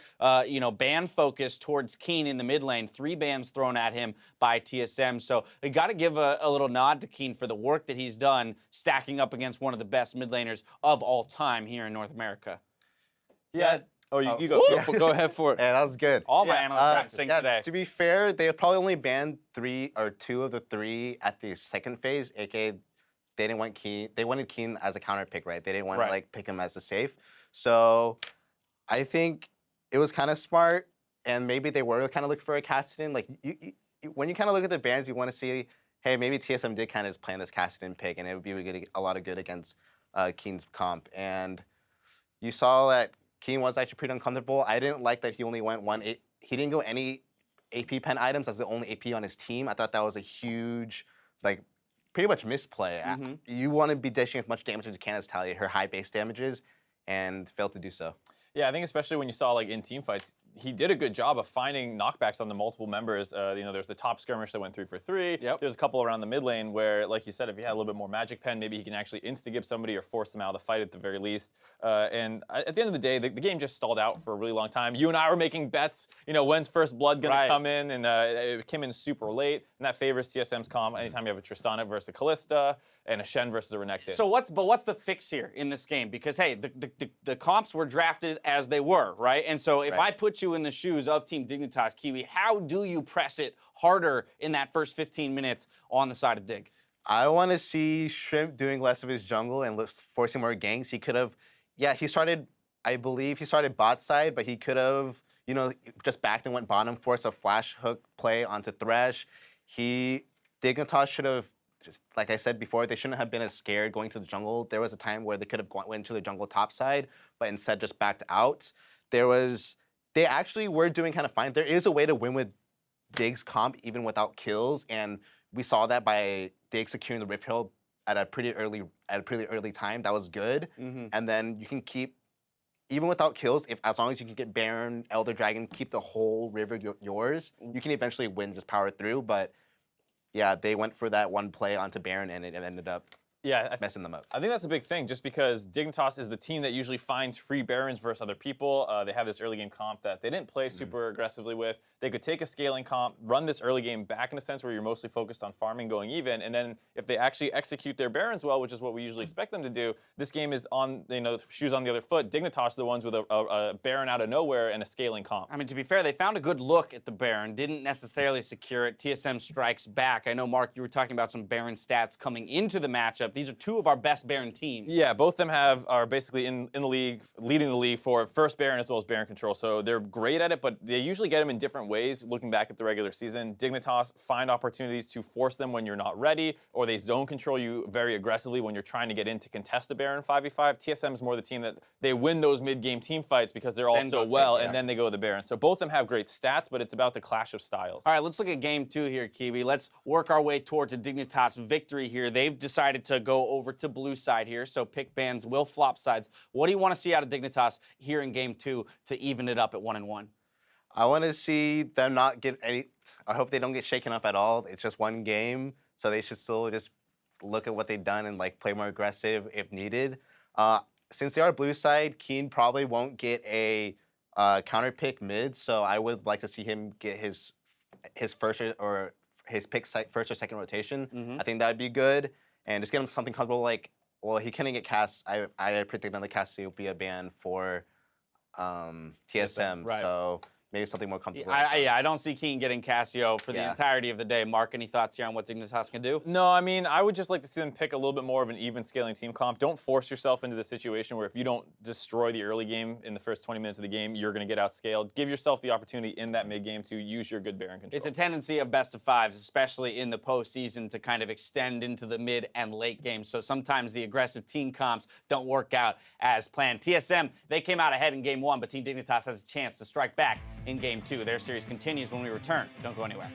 you know, ban focus towards Keane in the mid lane. 3 bans thrown at him by TSM. So we got to give a little nod to Keane for the work that he's done stacking up against one of the best mid laners of all time here in North America. Yeah. Oh, you go. Go ahead for it. Yeah, that was good. All my analysts got to sing today. To be fair, they probably only banned 2 of the 3 at the second phase, aka they didn't want Keane. They wanted Keane as a counter pick, right? They didn't want Right. to like pick him as a safe. So I think it was kind of smart, and maybe they were kind of looking for a Kassadin. Like when you kind of look at the bans, you want to see, hey, maybe TSM did kind of just plan this Kassadin pick, and it would be a lot of good against Keane's comp. And you saw that Keane was actually pretty uncomfortable. I didn't like that he only went he didn't go any AP pen items as the only AP on his team. I thought that was a huge, like, pretty much misplay. You want to be dishing as much damage as you can as Taliyah, her high base damages, and failed to do so. Yeah, I think especially when you saw like in team fights, he did a good job of finding knockbacks on the multiple members. There's the top skirmish that went 3 for 3. Yep. There's a couple around the mid lane where, like you said, if he had a little bit more magic pen, maybe he can actually insta-give somebody or force them out of the fight at the very least. And at the end of the day, the game just stalled out for a really long time. You and I were making bets, when's first blood gonna come in, and it came in super late, and that favors TSM's comp. Anytime you have a Tristana versus a Kalista and a Shen versus a Renekton. So what's the fix here in this game? Because hey, the comps were drafted as they were, right? And so if I put you in the shoes of Team Dignitas Kiwi, how do you press it harder in that first 15 minutes on the side of Dig? I want to see Shrimp doing less of his jungle and forcing more ganks. He could have, I believe he started bot side, but he could have, just backed and went bottom, forced a flash hook play onto Thresh. Dignitas should have, just like I said before, they shouldn't have been as scared going to the jungle. There was a time where they could have went to the jungle top side, but instead just backed out. They actually were doing kind of fine. There is a way to win with Dig's comp even without kills, and we saw that by Dig securing the Rift Hill at a pretty early time. That was good. And then you can keep, even without kills, as long as you can get Baron, Elder Dragon, keep the whole river yours, you can eventually win, just power through. But yeah, they went for that one play onto Baron, and it ended up messing them up. I think that's a big thing, just because Dignitas is the team that usually finds free Barons versus other people. They have this early game comp that they didn't play super aggressively with. They could take a scaling comp, run this early game back in a sense where you're mostly focused on farming going even, and then if they actually execute their Barons well, which is what we usually expect them to do, this game is on, shoes on the other foot. Dignitas are the ones with a Baron out of nowhere and a scaling comp. I mean, to be fair, they found a good look at the Baron, didn't necessarily secure it. TSM strikes back. I know, Mark, you were talking about some Baron stats coming into the matchup. These are two of our best Baron teams. Yeah, both of them are basically in the league, leading the league for first Baron as well as Baron control. So they're great at it, but they usually get them in different ways looking back at the regular season. Dignitas find opportunities to force them when you're not ready, or they zone control you very aggressively when you're trying to get in to contest a Baron 5v5. TSM is more the team that they win those mid-game team fights because they're all so well, and then they go to the Baron. So both of them have great stats, but it's about the clash of styles. All right, let's look at game 2 here, Kiwi. Let's work our way towards a Dignitas victory here. They've decided to go over to blue side here, so pick bans will flop sides. What do you want to see out of Dignitas here in game 2 to even it up at 1-1? I want to see them not get any. I hope they don't get shaken up at all. It's just one game, so they should still just look at what they've done and play more aggressive if needed. Since they are blue side, Keane probably won't get a counter pick mid, so I would like to see him get his first or his pick first or second rotation. I think that would be good, and just get him something comfortable. Well, he couldn't get cast. I predict another cast will be a ban for TSM, right. So maybe something more comfortable. I don't see Keane getting Cassio for the entirety of the day. Mark, any thoughts here on what Dignitas can do? No, I mean, I would just like to see them pick a little bit more of an even scaling team comp. Don't force yourself into the situation where if you don't destroy the early game in the first 20 minutes of the game, you're going to get outscaled. Give yourself the opportunity in that mid game to use your good Baron control. It's a tendency of best of fives, especially in the postseason, to kind of extend into the mid and late game. So sometimes the aggressive team comps don't work out as planned. TSM, they came out ahead in game 1, but Team Dignitas has a chance to strike back in game 2. Their series continues when we return. Don't go anywhere.